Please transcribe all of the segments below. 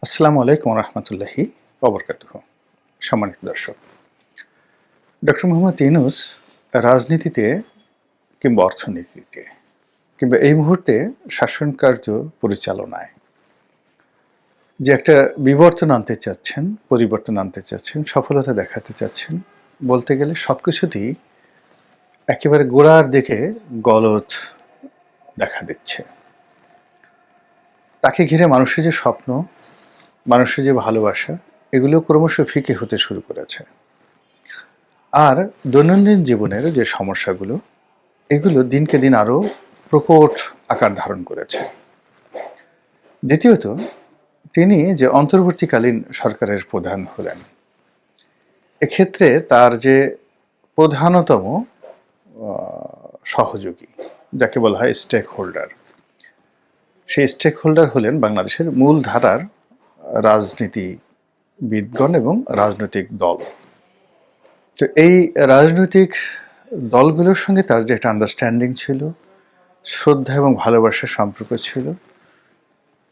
আসসালামু আলাইকুম রহমতুল্লাহি ওবরকাতুহু। সম্মানিত দর্শক, ডক্টর মোহাম্মদ ইউনূস রাজনীতিতে কিংবা অর্থনীতিতে কিংবা এই মুহূর্তে শাসন কার্য পরিচালনায় যে একটা বিবর্তন আনতে চাচ্ছেন, পরিবর্তন আনতে চাচ্ছেন, সফলতা দেখাতে চাচ্ছেন, বলতে গেলে সবকিছুতেই একেবারে গোড়ার দিকে গলদ দেখা দিচ্ছে। তাকে ঘিরে মানুষের যে স্বপ্ন, মানুষের যে ভালোবাসা, এগুলো ক্রমশ ফিকে হতে শুরু করেছে। আর দৈনন্দিন জীবনের যে সমস্যাগুলো, এগুলো দিনকে দিন আরও প্রকট আকার ধারণ করেছে। দ্বিতীয়ত, তিনি যে অন্তর্বর্তীকালীন সরকারের প্রধান হলেন, এক্ষেত্রে তার যে প্রধানতম সহযোগী, যাকে বলা হয় স্টেক হোল্ডার, সেই স্টেক হোল্ডার হলেন বাংলাদেশের মূল ধারার রাজনীতিবিদগণ এবং রাজনৈতিক দল। তো এই রাজনৈতিক দলগুলোর সঙ্গে তার যে একটা আন্ডারস্ট্যান্ডিং ছিল, শ্রদ্ধা এবং ভালোবাসার সম্পর্ক ছিল,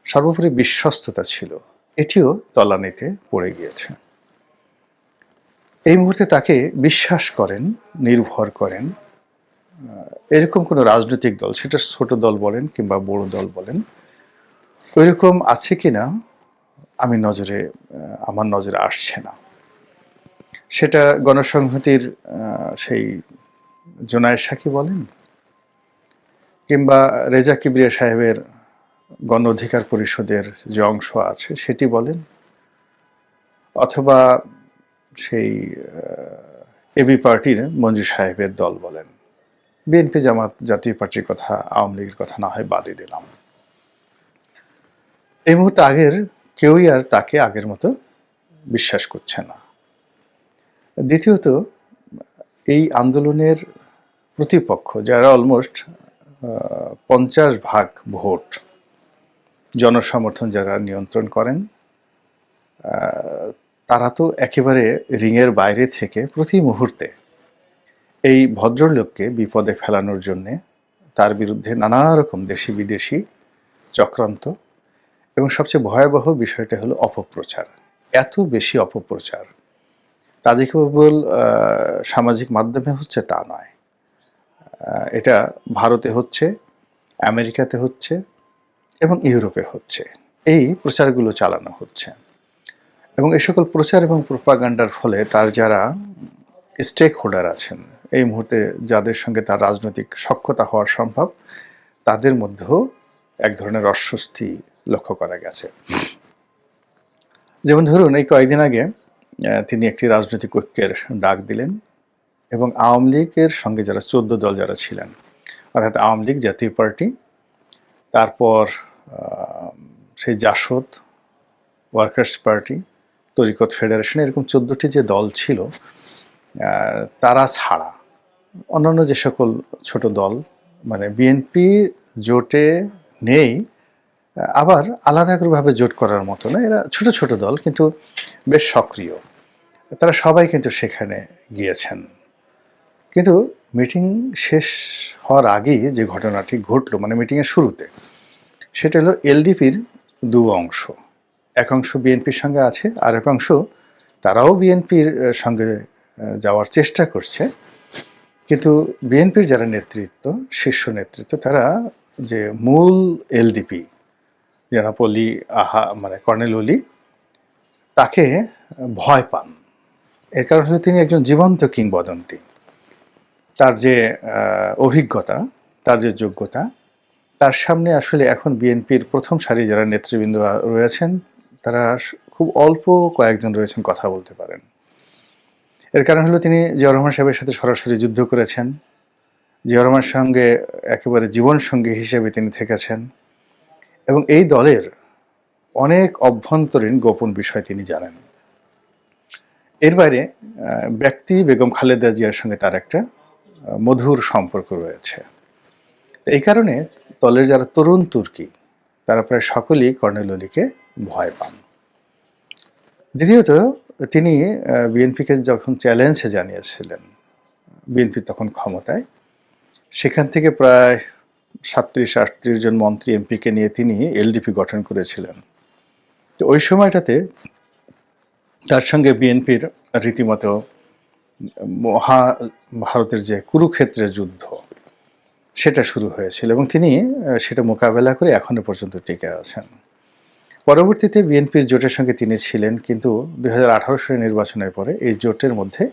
সর্বোপরি বিশ্বস্ততা ছিল, এটিও তলানিতে পড়ে গিয়েছে। এই মুহূর্তে তাকে বিশ্বাস করেন, নির্ভর করেন এরকম কোনো রাজনৈতিক দল, সেটা ছোট দল বলেন কিংবা বড় দল বলেন, ওইরকম আছে কিনা আমার নজরে আসছে না। সেটা গণসংহতির সেই জোনায়েদ সাকি বলেন, কিংবা রেজা কিবরিয়া সাহেবের গণ অধিকার পরিষদের যে অংশ আছে সেটি বলেন, অথবা সেই এবি পার্টির মঞ্জু সাহেবের দল বলেন, বিএনপি জামাত জাতীয় পার্টির কথা, আওয়ামী লীগের কথা না হয় বাদই দিলাম। এই মুহূর্তে কেউই আর তাকে আগের মতো বিশ্বাস করছে না। দ্বিতীয়ত, এই আন্দোলনের প্রতিপক্ষ যারা অলমোস্ট 50% ভোট জনসমর্থন যারা নিয়ন্ত্রণ করেন, তারা তো একেবারে রিংয়ের বাইরে থেকে প্রতি মুহূর্তে এই ভদ্রলোককে বিপদে ফেলানোর জন্যে তার বিরুদ্ধে নানা রকম দেশি বিদেশি চক্রান্ত, এবং সবচেয়ে ভয়াবহ বিষয়টা হলো অপপ্রচার। এত বেশি অপপ্রচার তা যে কেবল সামাজিক মাধ্যমে হচ্ছে তা নয়, এটা ভারতে হচ্ছে, আমেরিকাতে হচ্ছে এবং ইউরোপে হচ্ছে। এই প্রচারগুলো চালানো হচ্ছে, এবং এই সকল প্রচার এবং প্রোপাগান্ডার ফলে তার যারা স্টেক হোল্ডার আছেন, এই মুহূর্তে যাদের সঙ্গে তার রাজনৈতিক সখ্যতা হওয়া সম্ভব, তাদের মধ্যেও এক ধরনের অস্বস্তি লক্ষ্য করা গেছে। যেমন ধরুন, এই কয়েকদিন আগে তিনি একটি রাজনৈতিক ঐক্যের ডাক দিলেন, এবং আওয়ামী লীগের সঙ্গে যারা 14 দল যারা ছিলেন, অর্থাৎ আওয়ামী লীগ, জাতীয় পার্টি, তারপর সেই জাসদ, ওয়ার্কার্স পার্টি, তরিকত ফেডারেশন, এরকম 14টি যে দল ছিল, তারা ছাড়া অন্যান্য যে সকল ছোট দল, মানে বিএনপি জোটে নেই, আবার আলাদা করেভাবে জোট করার মতো না, এরা ছোট ছোট দল কিন্তু বেশ সক্রিয়, তারা সবাই কিন্তু সেখানে গিয়েছেন। কিন্তু মিটিং শেষ হওয়ার আগেই যে ঘটনাটি ঘটলো, মানে মিটিংয়ের শুরুতে, সেটা হলো এলডিপির দু অংশ, এক অংশ বিএনপির সঙ্গে আছে, আর এক অংশ তারাও বিএনপির সঙ্গে যাওয়ার চেষ্টা করছে, কিন্তু বিএনপির যারা নেতৃত্ব, শীর্ষ নেতৃত্ব, তারা যে মূল এলডিপি জনাব অলি, মানে কর্নেল অলি, তাকে ভয় পান। এর কারণ হলো তিনি একজন জীবন্ত কিংবদন্তি। তার যে অভিজ্ঞতা, তার যে যোগ্যতা, তার সামনে আসলে এখন বিএনপির প্রথম সারি যারা নেতৃবৃন্দ রয়েছেন, তারা খুব অল্প কয়েকজন রয়েছেন কথা বলতে পারেন। এর কারণ হলো তিনি জিয়াউর রহমান সাহেবের সাথে সরাসরি যুদ্ধ করেছেন, জিয়াউর রহমানের সঙ্গে একেবারে জীবনসঙ্গী হিসেবে তিনি থেকেছেন, এবং এই দলের অনেক অভ্যন্তরীণ গোপন বিষয় তিনি জানেন। এর বাইরে ব্যক্তি বেগম খালেদা জিয়ার সঙ্গে তার একটা মধুর সম্পর্ক রয়েছে। এই কারণে দলের যারা তরুণ তুর্কি, তারা প্রায় সকলেই কর্নেল অলিকে ভয় পান। দ্বিতীয়ত, তিনি বিএনপিকে যখন চ্যালেঞ্জ জানিয়েছিলেন, বিএনপি তখন ক্ষমতায়, সেখান থেকে প্রায় 37-38 জন মন্ত্রী এমপিকে নিয়ে তিনি এলডিপি গঠন করেছিলেন। তো তো ওই সময়টাতে তার সঙ্গে বিএনপির রীতিমতো মহাভারতের যে কুরুক্ষেত্রের যুদ্ধ সেটা শুরু হয়েছিল এবং তিনি সেটা মোকাবেলা করে এখনো পর্যন্ত টিকে আছেন। পরবর্তীতে বিএনপির জোটের সঙ্গে তিনি ছিলেন, কিন্তু ২০১৮ সালের নির্বাচনের পরে এই জোটের মধ্যে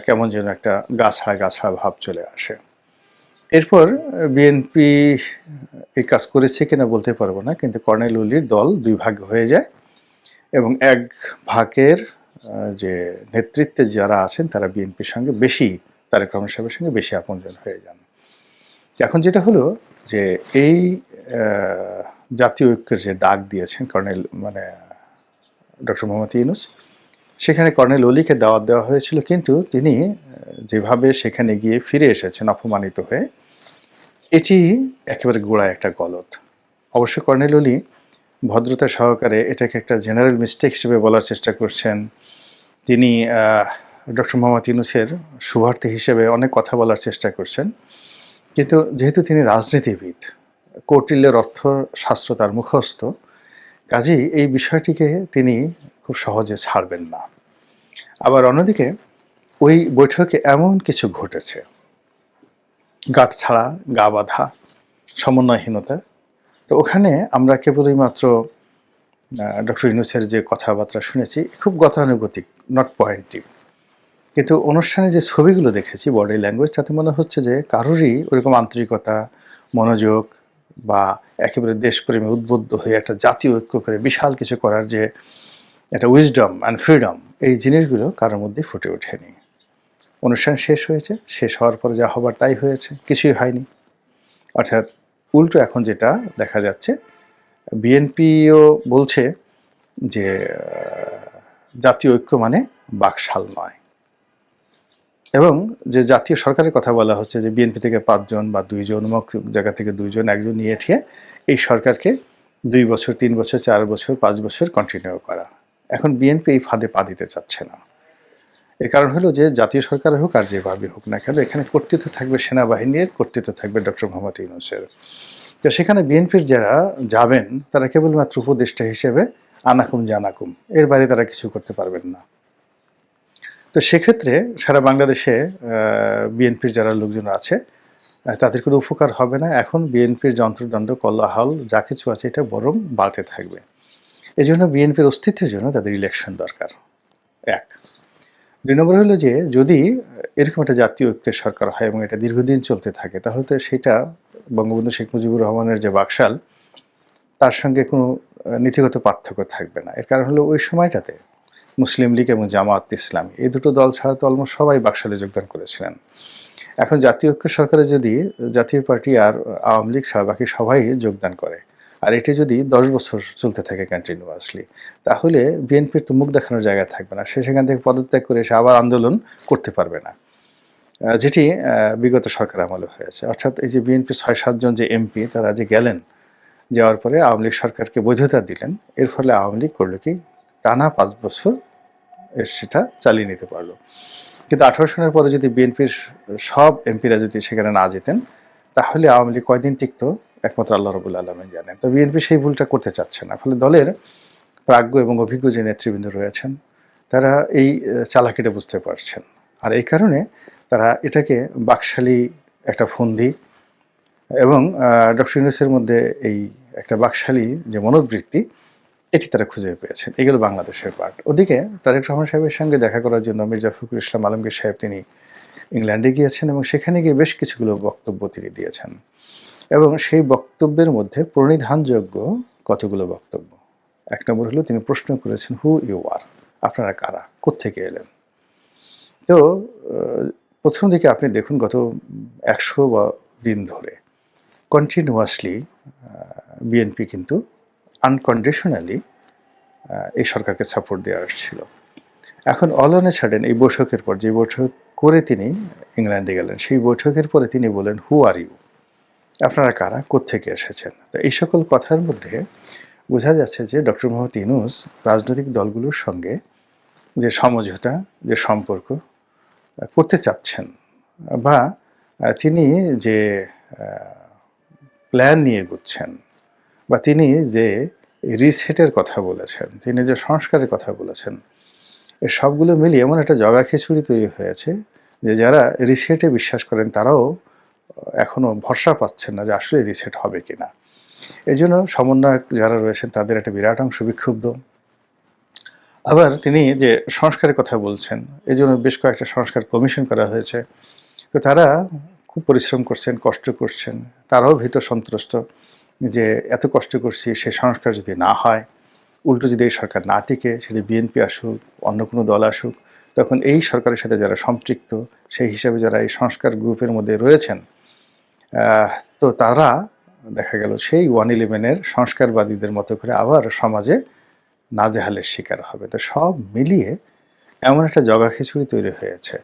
কেমন যেন একটা গাছড়া গাছড়া ভাব চলে আসে। এরপর বিএনপি এই কাজ করেছে কিনা বলতে পারবো না, কিন্তু কর্নেল ওলির দল দুই ভাগ হয়ে যায় এবং এক ভাগের যে নেতৃত্বে যারা আছেন তারা বিএনপির সঙ্গে বেশি, তারেক রহমান সাহেবের সঙ্গে বেশি আপনজন হয়ে যান। এখন যেটা হলো যে এই জাতীয় ঐক্যের যে ডাক দিয়েছেন কর্নেল ডক্টর মোহাম্মদ ইউনূস, সেখানে কর্নেল ওলিকে দাওয়াত দেওয়া হয়েছিল, কিন্তু তিনি যেভাবে সেখানে গিয়ে ফিরে এসেছেন অপমানিত হয়ে, এটি একেবারে গোড়ায় একটা গলদ। অবশ্য কর্নেল ওলি ভদ্রতা সহকারে এটাকে একটা জেনারেল মিস্টেক হিসেবে বলার চেষ্টা করছেন। তিনি ডক্টর মোহাম্মদ ইউনূসের শুভার্থী হিসেবে অনেক কথা বলার চেষ্টা করছেন, কিন্তু যেহেতু তিনি রাজনীতিবিদ, কৌটিল্যের অর্থশাস্ত্র তার মুখস্থ, কাজেই এই বিষয়টিকে তিনি খুব সহজে ছাড়বেন না। আবার অন্যদিকে ওই বৈঠকে এমন কিছু ঘটেছে, গাঁট ছাড়া, গা বাঁধা, সমন্বয়হীনতা। তো ওখানে আমরা কেবলই মাত্র ডক্টর ইউনূসের যে কথাবার্তা শুনেছি খুব গতানুগতিক, নট পয়েন্টিভ, কিন্তু অনুষ্ঠানে যে ছবিগুলো দেখেছি, বডি ল্যাঙ্গুয়েজ, তাতে মনে হচ্ছে যে কারোরই ওরকম আন্তরিকতা, মনোযোগ বা একেবারে দেশপ্রেমে উদ্বুদ্ধ হয়ে একটা জাতীয় ঐক্য করে বিশাল কিছু করার যে একটা উইজডম অ্যান্ড ফ্রিডম, এই জিনিসগুলো কারোর মধ্যে ফুটে ওঠেনি। অনুষ্ঠান শেষ হয়েছে, শেষ হওয়ার পরে যা হবার তাই হয়েছে, কিছুই হয়নি। অর্থাৎ উল্টো এখন যেটা দেখা যাচ্ছে, বিএনপিও বলছে যে জাতীয় ঐক্য মানে বাকশাল নয়, এবং যে জাতীয় সরকারের কথা বলা হচ্ছে যে বিএনপি থেকে 5 জন বা 2 জন, অমুক জায়গা থেকে 2 জন, একজন নিয়ে ঠিয়ে এই সরকারকে 2 বছর, 3 বছর, 4 বছর, 5 বছর কন্টিনিউ করা। এখন বিএনপি এই ফাঁদে পা দিতে চাচ্ছে না। এর কারণ হলো যে জাতীয় সরকার হোক আর যেভাবে হোক না কেন, এখানে কর্তৃত্ব থাকবে সেনাবাহিনীর, কর্তৃত্ব থাকবে ডক্টর মোহাম্মদ ইউনূসের। তো সেখানে বিএনপির যারা যাবেন তারা কেবলমাত্র উপদেষ্টা হিসেবে আনাকুম জানাকুম, এর বাইরে তারা কিছু করতে পারবেন না। তো সেক্ষেত্রে সারা বাংলাদেশে বিএনপির যারা লোকজন আছে তাদের কোনো উপকার হবে না। এখন বিএনপির যন্ত্রদণ্ড, কোলাহল যা কিছু আছে এটা বরং বাড়তে থাকবে। এজন্য বিএনপির অস্তিত্বের জন্য তাদের ইলেকশন দরকার, 1। 2 নম্বর হলো যে যদি এরকম একটা জাতীয় ঐক্যের সরকার হয় এবং এটা দীর্ঘদিন চলতে থাকে, তাহলে তো সেটা বঙ্গবন্ধু শেখ মুজিবুর রহমানের যে বাকশাল, তার সঙ্গে কোনো নীতিগত পার্থক্য থাকবে না। এর কারণ হলো ওই সময়টাতে মুসলিম লীগ এবং জামাত ইসলামী এই দুটো দল ছাড়া তো অলমোস্ট সবাই বাকশালে যোগদান করেছিলেন। এখন জাতীয় ঐক্য সরকারে যদি জাতীয় পার্টি আর আওয়ামী লীগ ছাড়া বাকি সবাই যোগদান করে, আর এটি যদি 10 বছর চলতে থাকে কন্টিনিউয়াসলি, তাহলে বিএনপির তো মুখ দেখানোর জায়গা থাকবে না। সে সেখান থেকে পদত্যাগ করে এসে আবার আন্দোলন করতে পারবে না, যেটি বিগত সরকার আমলে হয়েছে। অর্থাৎ এই যে বিএনপি 6-7 জন যে এমপি তারা যে গেলেন, যাওয়ার পরে আওয়ামী লীগ সরকারকে বৈধতা দিলেন, এর ফলে আওয়ামী লীগ করলো কি টানা 5 বছর সেটা চালিয়ে নিতে পারলো। কিন্তু 18 সনের পরে যদি বিএনপির সব এমপিরা যদি সেখানে না যেতেন, তাহলে আওয়ামী লীগ কয়দিন টিকত একমাত্র আল্লাহ রাব্বুল আলামিন জানেন। তো বিএনপি সেই ভুলটা করতে চাচ্ছে না। ফলে দলের প্রাজ্ঞ এবং অভিজ্ঞ যে নেতৃবৃন্দ রয়েছেন তারা এই চালাকিটা বুঝতে পারছেন, আর এই কারণে তারা এটাকে বাকশালী একটা ফন্দি এবং ডক্টর ইউনূসের মধ্যে এই একটা বাকশালী যে মনোবৃত্তি, এটি তারা খুঁজে পেয়েছেন। এগুলো বাংলাদেশের পার্ট। ওদিকে তারেক রহমান সাহেবের সঙ্গে দেখা করার জন্য মির্জা ফখরুল ইসলাম আলমগীর সাহেব তিনি ইংল্যান্ডে গিয়েছেন এবং সেখানে গিয়ে বেশ কিছুগুলো বক্তব্য তিনি দিয়েছেন, এবং সেই বক্তব্যের মধ্যে প্রণিধানযোগ্য কতগুলো বক্তব্য। 1 নম্বর হলো তিনি প্রশ্ন করেছেন, হু ইউ আর, আপনারা কারা, কোত্থেকে এলেন। তো প্রথম দিকে আপনি দেখুন গত 100 দিন ধরে কন্টিনিউয়াসলি বিএনপি কিন্তু আনকন্ডিশনালি এই সরকারকে সাপোর্ট দিয়ে আসছিল। এখন অল অন এ সাডেন এই বৈঠকের পর, যে বৈঠক করে তিনি ইংল্যান্ডে গেলেন, সেই বৈঠকের পরে তিনি বলেন, হু আর ইউ, আপনারা কারা, কোত্থেকে এসেছেন। তো এই সকল কথার মধ্যে বোঝা যাচ্ছে যে ডক্টর মোহাম্মদ ইউনূস রাজনৈতিক দলগুলোর সঙ্গে যে সমঝোতা, যে সম্পর্ক করতে চাচ্ছেন, বা তিনি যে প্ল্যান নিয়ে এগোচ্ছেন, বা তিনি যে রিসেটের কথা বলেছেন, তিনি যে সংস্কারের কথা বলেছেন, এই সবগুলো মিলিয়ে এমন একটা জগাখিচুড়ি তৈরি হয়েছে যে যারা রিসেটে বিশ্বাস করেন তারাও এখনো ভরসা পাচ্ছেন না যে আসলে রিসেট হবে কিনা। এজন্য সমন্বয়ক যারা রয়েছেন তাদের একটা বিরাট অংশ বিক্ষুব্ধ। আবার তিনি যে সংস্কারের কথা বলছেন, এজন্য বেশ কয়েকটা সংস্কার কমিশন করা হয়েছে। তো তারা খুব পরিশ্রম করছেন, কষ্ট করছেন। তারাও ভীত সন্ত্রস্ত যে এত কষ্ট করছি, সে সংস্কার যদি না হয়, উল্টো যদি এই সরকার না টিকে, সেটি বিএনপি আসুক, অন্য কোনো দল আসুক, তখন এই সরকারের সাথে যারা সম্পৃক্ত, সেই হিসাবে যারা এই সংস্কার গ্রুপের মধ্যে রয়েছেন, আহ, তো তারা দেখা গেল সেই 111-এর সংস্কারবাদীদের মতো করে আবার সমাজে নাজেহালের শিকার হবে। তো সব মিলিয়ে এমন একটা জগাখিচুড়ি তৈরি হয়েছে।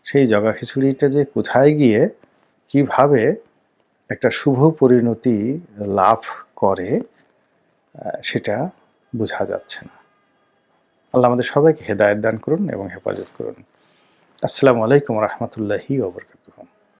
সেই জগাখিচুড়িটা যে কোথায় গিয়ে কিভাবে একটা শুভ পরিণতি লাভ করে, সেটা বোঝা যাচ্ছে না। আল্লাহ আমাদের সবাইকে হেদায়েত দান করুন এবং হেফাজত করুন। আসসালামু আলাইকুম রহমতুল্লাহি ওয়া বারাকাতুহু।